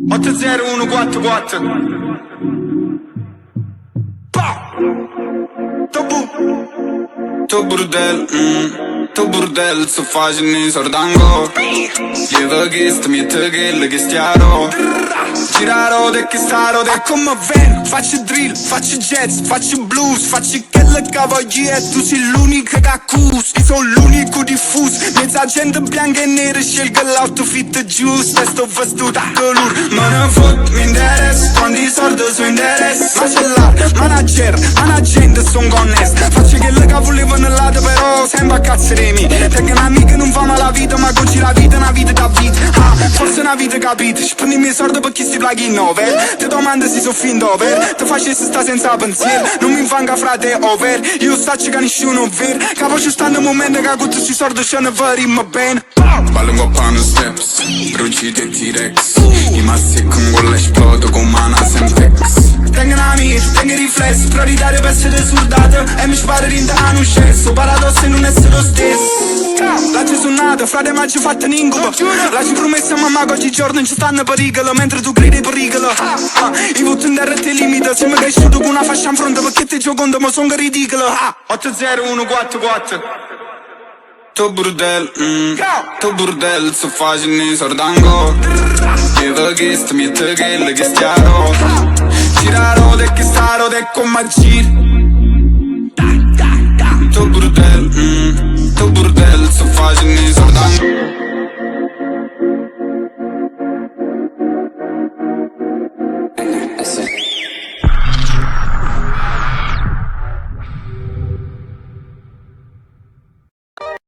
80144 To burdel, så facini sordango. Lieve gist, mi tăghel, ghistiaro. Giraro de chistaro, de come ven. Faccio drill, faccio jazz, faccio blues, faccio chella cavalier. Tu sei l'unico che accus, io sono l'unico diffus. Mezza gente bianca e nera, scelgo l'outfit giusto. E sto vestito color. Ma non fot, mi interessa, quando i soldi sono interessa. Macellar, manager, managente, sono conness. Faccio chella che volevano lato, però sembra cazzere. Tengo un'amica non fa male la vita, ma oggi la vita è una vita da vita. Forse è una vita capita. Spendi i miei soldi per chi sti plaghi in over. Ti domando se sono fin d'over. Ti facessi sta senza pensiero. Non mi infanga frate over. Io staccio che nessuno ver. Capo ci stanno momenti che con tutti i soldi ce ne varimmo bene. Ballo un po' panno steps, ruggiti e T-Rex. I massi con quello esplodo con mana sempex. Tengo amici, tengo riflessi, prioritario per essere soldato. E mi sparo in da un cesso, paradosso e non essere lo stesso. La ci sono nato, frate ma ci fatto un incubo. La ci promessa a mamma che oggi giorno non ci stanno in pericolo. Mentre tu gridi pericolo. Io butto in terra e ti limita. Se mi cresciuto con una fascia in fronte perché ti gioco conto ma sono ridicolo. 80144 To burdel, so facini sordango. Lieve gist, mi tăghel, ghistiaro. Giraro de chistaro de come gir. To burdel.